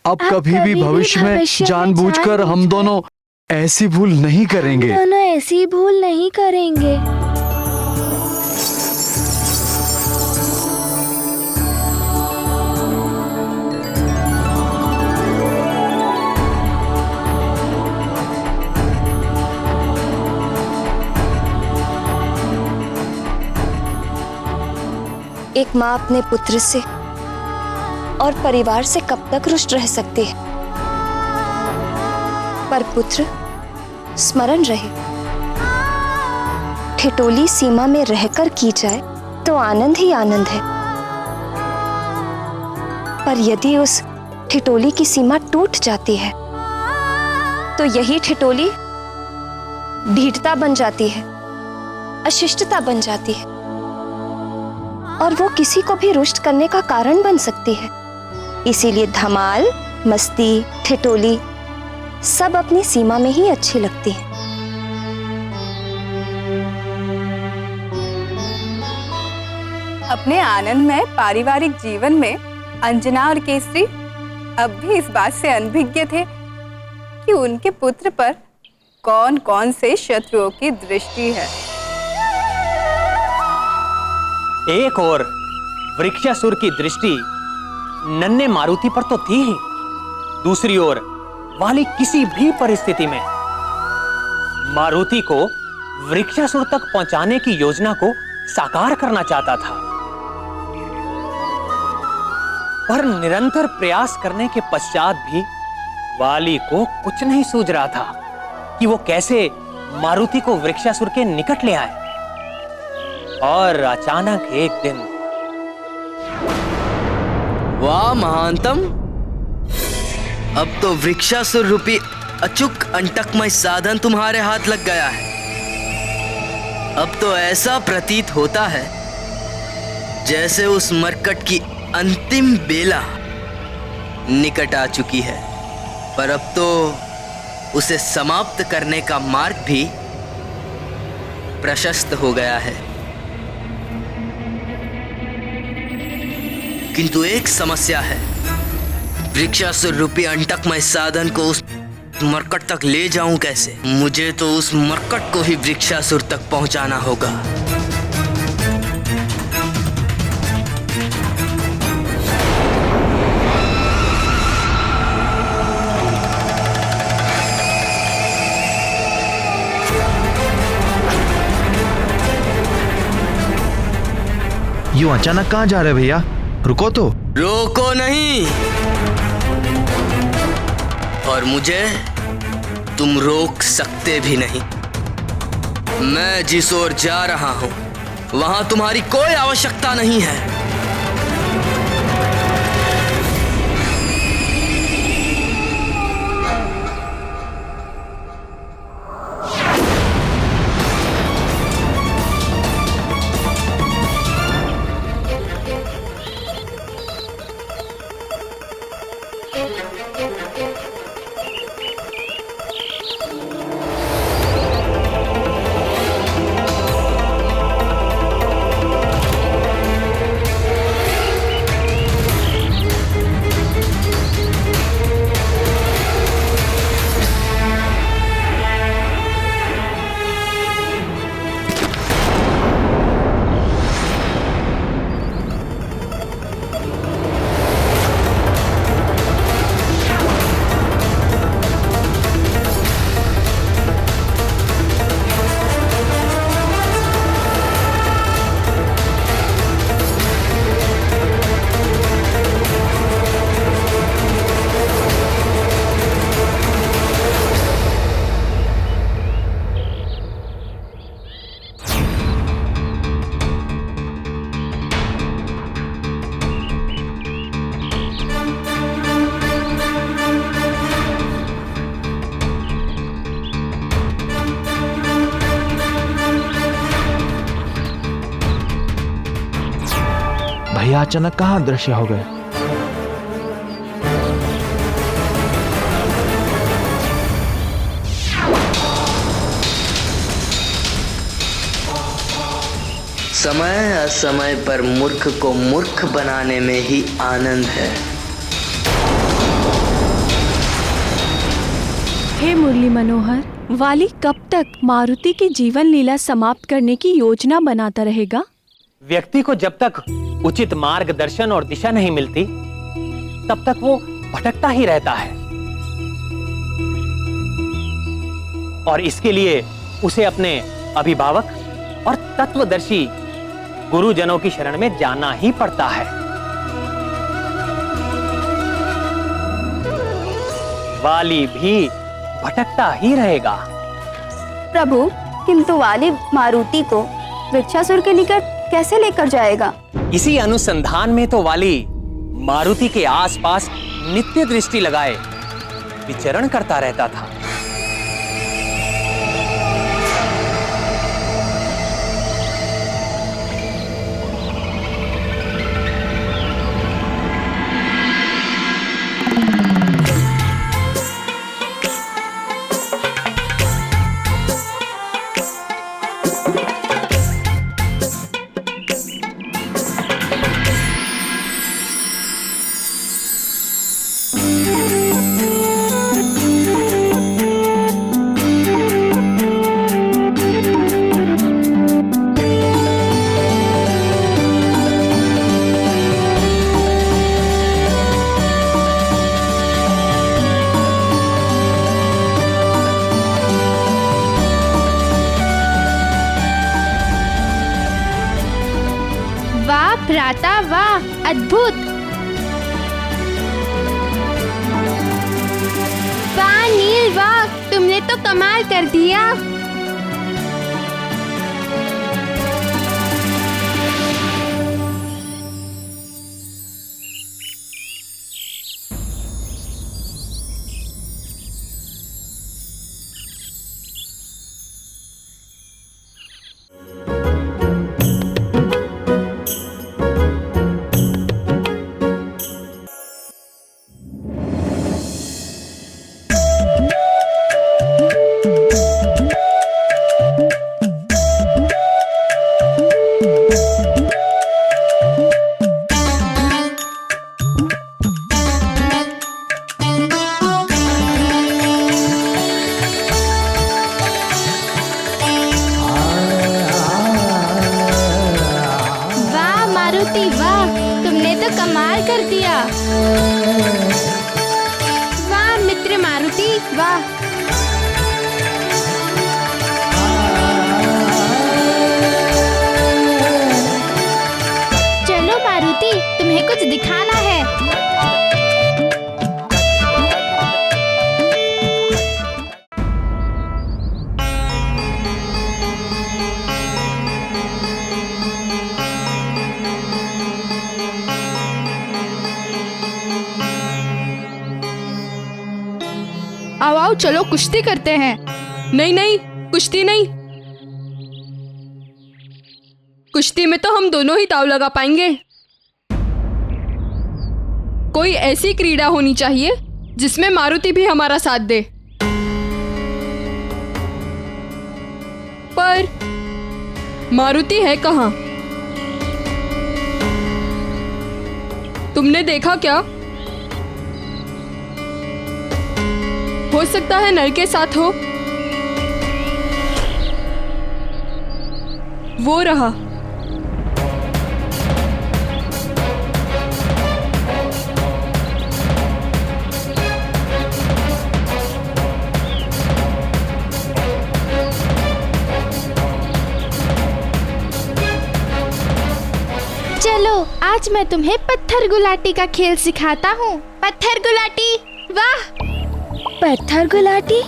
अब कभी भी भविष्य में जानबूझकर हम दोनों ऐसी भूल नहीं करेंगे। हम दोनों ऐसी भूल नहीं करेंगे। एक माँ अपने पुत्र से और परिवार से कब तक रुष्ट रह सकती है, पर पुत्र स्मरण रहे। ठिठोली सीमा में रहकर की जाए तो आनंद ही आनंद है, पर यदि उस ठिठोली की सीमा टूट जाती है तो यही ठिठोली ढीठता बन जाती है, अशिष्टता बन जाती है और वो किसी को भी रुष्ट करने का कारण बन सकती है। इसीलिए धमाल, मस्ती, ठिठोली सब अपनी सीमा में ही अच्छी लगती है। अपने आनंदमय पारिवारिक जीवन में अंजना और केसरी अब भी इस बात से अनभिज्ञ थे कि उनके पुत्र पर कौन कौन से शत्रुओं की दृष्टि है। एक और वृक्षासुर की दृष्टि नन्हे मारुति पर तो थी ही, दूसरी ओर वाली किसी भी परिस्थिति में मारुति को वृक्षासुर तक पहुंचाने की योजना को साकार करना चाहता था, पर निरंतर प्रयास करने के पश्चात भी वाली को कुछ नहीं सूझ रहा था कि वो कैसे मारुति को वृक्षासुर के निकट ले आए। और अचानक एक दिन, वाह महानतम, अब तो वृक्षासुर रूपी अचूक अंटकमय साधन तुम्हारे हाथ लग गया है। अब तो ऐसा प्रतीत होता है जैसे उस मरकट की अंतिम बेला निकट आ चुकी है, पर अब तो उसे समाप्त करने का मार्ग भी प्रशस्त हो गया है। किंतु एक समस्या है, वृक्षासुर रूपी अंटकमय साधन को उस मरकट तक ले जाऊं कैसे? मुझे तो उस मरकट को ही वृक्षासुर तक पहुंचाना होगा। यूं अचानक कहां जा रहे भैया? रुको तो। रोको नहीं, और मुझे तुम रोक सकते भी नहीं। मैं जिस ओर जा रहा हूं वहां तुम्हारी कोई आवश्यकता नहीं है। भैया अचानक कहां अदृश्य हो गए? समय असमय पर मूर्ख को मूर्ख बनाने में ही आनंद है। हे मुरली मनोहर, वाली कब तक मारुति की जीवन लीला समाप्त करने की योजना बनाता रहेगा? व्यक्ति को जब तक उचित मार्गदर्शन और दिशा नहीं मिलती, तब तक वो भटकता ही रहता है। और इसके लिए उसे अपने अभिभावक और तत्वदर्शी गुरुजनों की शरण में जाना ही पड़ता है। वाली भी भटकता ही रहेगा। प्रभु, किंतु वाली मारुति को वृक्षासुर के निकट कैसे लेकर जाएगा? इसी अनुसंधान में तो वाली मारुति के आसपास नित्य दृष्टि लगाए विचरण करता रहता था। वाह भ्राता, वाह अद्भुत। वाह नील, वाह तुमने तो कमाल कर दिया। वाह तुमने तो कमाल कर दिया। वाह मित्र मारुति, वाह। चलो मारुति, तुम्हें कुछ दिखाना है। आओ आओ चलो कुश्ती करते हैं। नहीं नहीं, कुश्ती नहीं। कुश्ती में तो हम दोनों ही दांव लगा पाएंगे। कोई ऐसी क्रीड़ा होनी चाहिए जिसमें मारुति भी हमारा साथ दे। पर मारुति है कहाँ? तुमने देखा क्या? हो सकता है नल के साथ हो। वो रहा। चलो आज मैं तुम्हें पत्थर गुलाटी का खेल सिखाता हूँ। पत्थर गुलाटी, वाह। पत्थर गुलाटी,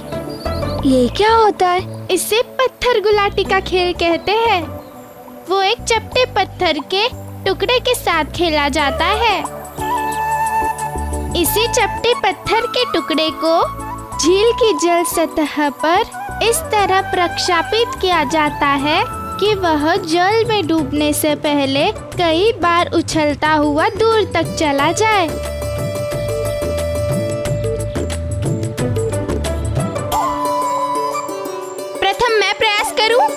ये क्या होता है? इसे पत्थर गुलाटी का खेल कहते हैं। वो एक चपटे पत्थर के टुकड़े के साथ खेला जाता है। इसी चपटे पत्थर के टुकड़े को झील की जल सतह पर इस तरह प्रक्षापित किया जाता है कि वह जल में डूबने से पहले कई बार उछलता हुआ दूर तक चला जाए। प्रथम मैं प्रयास करूं?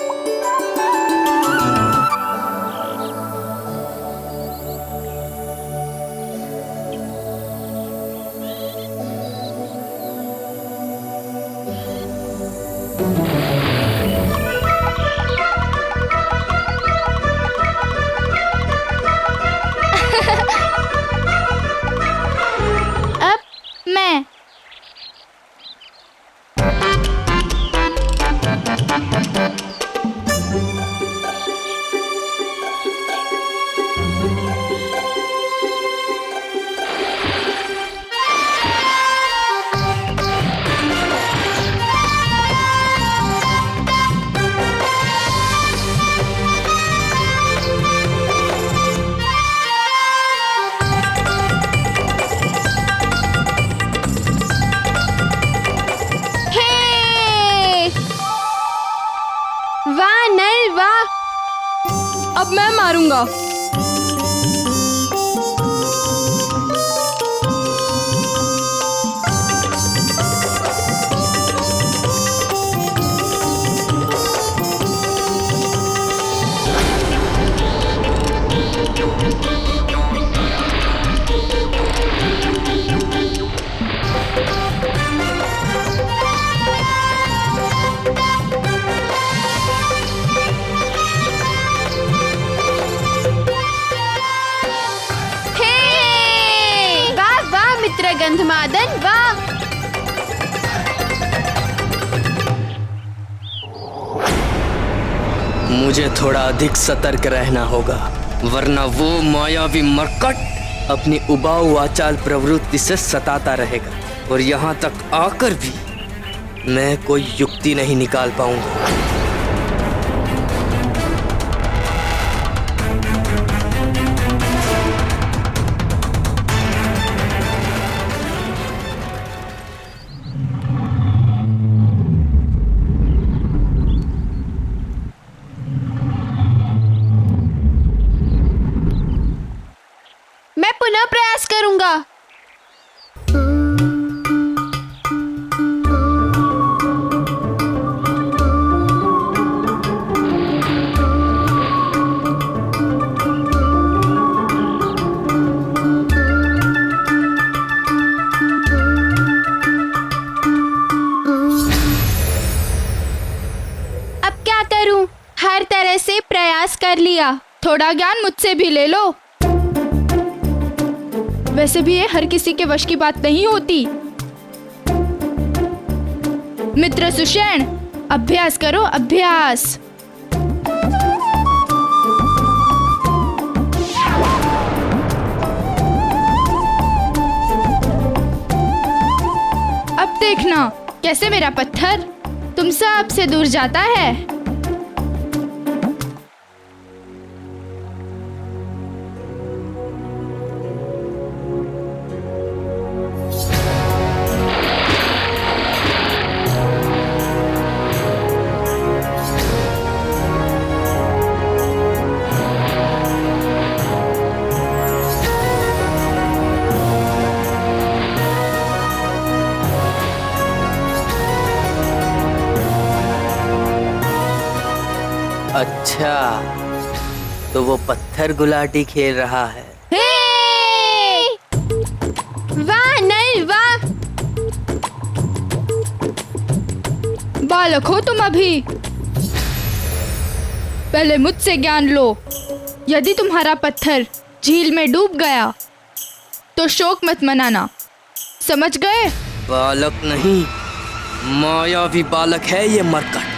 मारूंगा। वाह वाह मित्र गंधमादन, वाह। मुझे थोड़ा अधिक सतर्क रहना होगा, वरना वो मायावी मरकट अपनी उबाऊ आचाल प्रवृत्ति से सताता रहेगा और यहाँ तक आकर भी मैं कोई युक्ति नहीं निकाल पाऊंगा। मैं पुनः प्रयास करूंगा। अब क्या करूं? हर तरह से प्रयास कर लिया। थोड़ा ज्ञान मुझसे भी ले लो। वैसे भी ये हर किसी के वश की बात नहीं होती। मित्र सुषेण, अभ्यास करो, अभ्यास। अब देखना कैसे मेरा पत्थर तुम सब से दूर जाता है। अच्छा, तो वो पत्थर गुलाटी खेल रहा है। वाह नल, वाह। बालक हो तुम अभी, पहले मुझसे ज्ञान लो। यदि तुम्हारा पत्थर झील में डूब गया तो शोक मत मनाना, समझ गए? बालक नहीं, मायावी बालक है ये मरकट।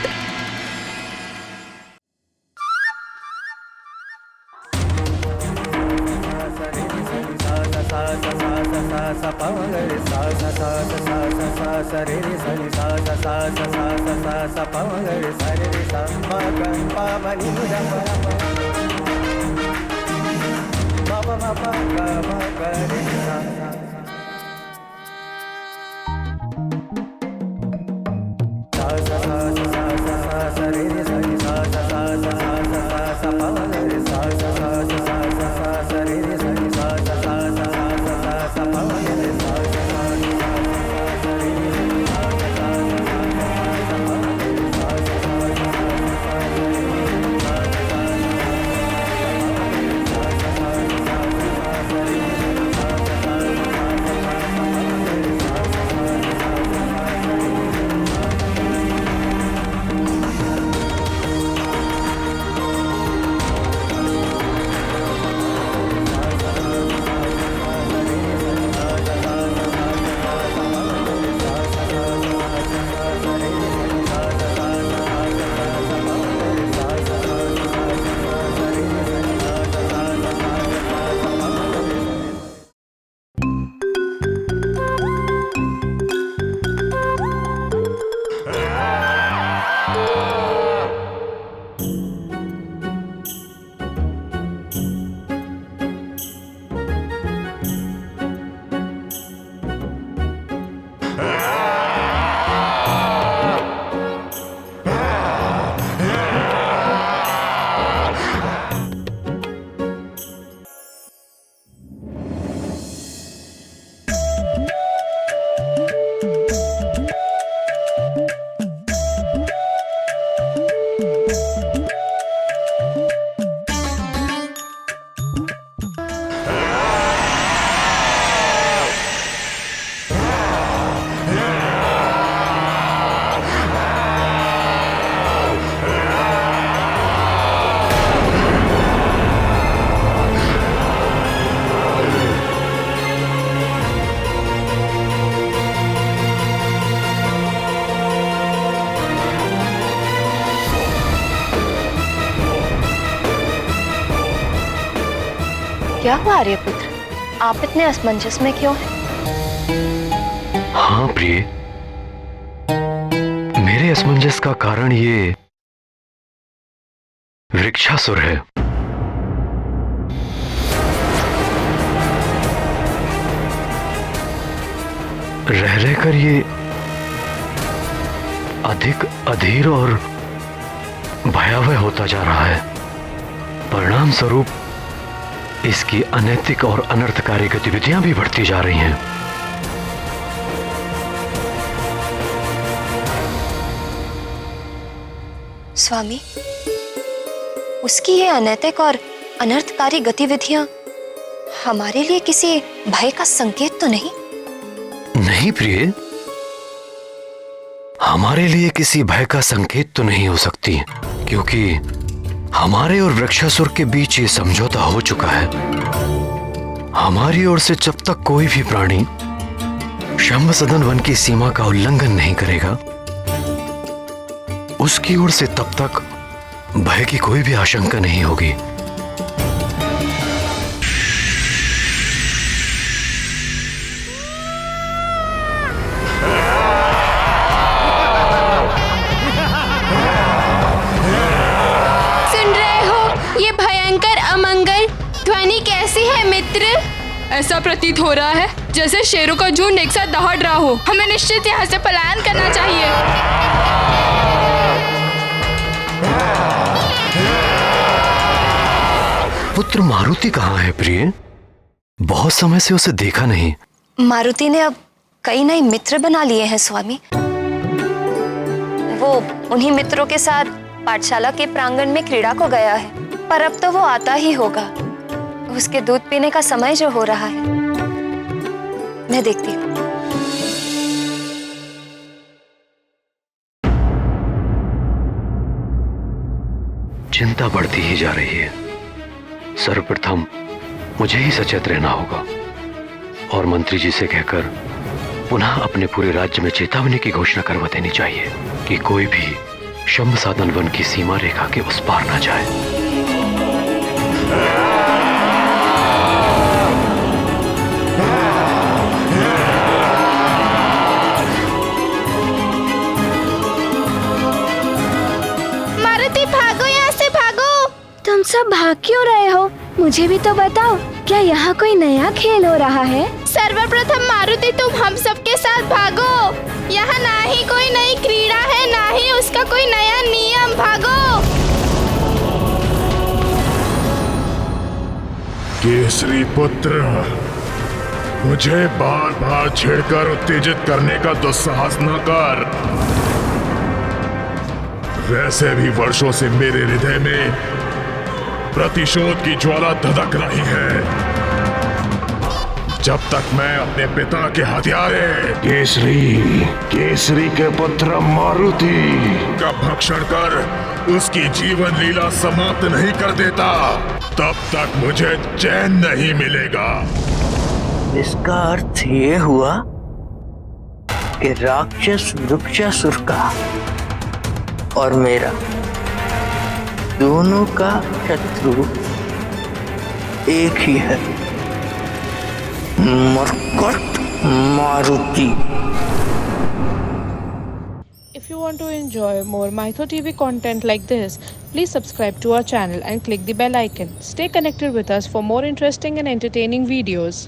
क्या हुआ आर्यपुत्र? आप इतने असमंजस में क्यों हैं? हाँ प्रिय, मेरे असमंजस का कारण ये वृक्षासुर है। रह रहकर ये अधिक अधीर और भयावह होता जा रहा है। परिणाम स्वरूप इसकी अनैतिक और अनर्थकारी गतिविधियां भी बढ़ती जा रही हैं। स्वामी, उसकी ये अनैतिक और अनर्थकारी गतिविधियां हमारे लिए किसी भय का संकेत तो नहीं? नहीं प्रिय, हमारे लिए किसी भय का संकेत तो नहीं हो सकती, क्योंकि हमारे और वृक्षासुर के बीच ये समझौता हो चुका है। हमारी ओर से जब तक कोई भी प्राणी शंभ सदन वन की सीमा का उल्लंघन नहीं करेगा, उसकी ओर से तब तक भय की कोई भी आशंका नहीं होगी। ध्वनि कैसी है मित्र? ऐसा प्रतीत हो रहा है जैसे शेरों का झुंड एक साथ दहाड़ रहा हो। हमें निश्चित यहाँ से पलायन करना चाहिए। पुत्र मारुति कहाँ है प्रिय? बहुत समय से उसे देखा नहीं। मारुति ने अब कई नए मित्र बना लिए हैं स्वामी। वो उन्हीं मित्रों के साथ पाठशाला के प्रांगण में क्रीड़ा को गया है, पर अब तो वो आता ही होगा। उसके दूध पीने का समय जो हो रहा है, मैं देखती हूँ। चिंता बढ़ती ही जा रही है। सर्वप्रथम मुझे ही सचेत रहना होगा और मंत्री जी से कहकर पुनः अपने पूरे राज्य में चेतावनी की घोषणा करवा देनी चाहिए कि कोई भी शंभ साधन वन की सीमा रेखा के उस पार ना जाए। तुम सब भाग क्यों रहे हो? मुझे भी तो बताओ, क्या यहाँ कोई नया खेल हो रहा है? सर्वप्रथम मारुति, तुम हम सब के साथ भागो। यहाँ ना ही कोई नई क्रीड़ा है, ना ही उसका कोई नया नियम। भागो। केसरी पुत्र, मुझे बार बार छेड़कर उत्तेजित करने का दुस्साहस न कर। वैसे भी वर्षों से मेरे हृदय में प्रतिशोध की ज्वाला धधक रही है। जब तक मैं अपने पिता के हत्यारे केसरी के पुत्र मारुति का भक्षण कर उसकी जीवन लीला समाप्त नहीं कर देता, तब तक मुझे चैन नहीं मिलेगा। इसका अर्थ ये हुआ कि राक्षस वृक्षासुर का और मेरा दोनों का शत्रु एक ही है, मरकट Maruti. If you want to enjoy more Mytho TV content like this, please subscribe to our channel and click the bell icon. Stay connected with us for more interesting and entertaining videos.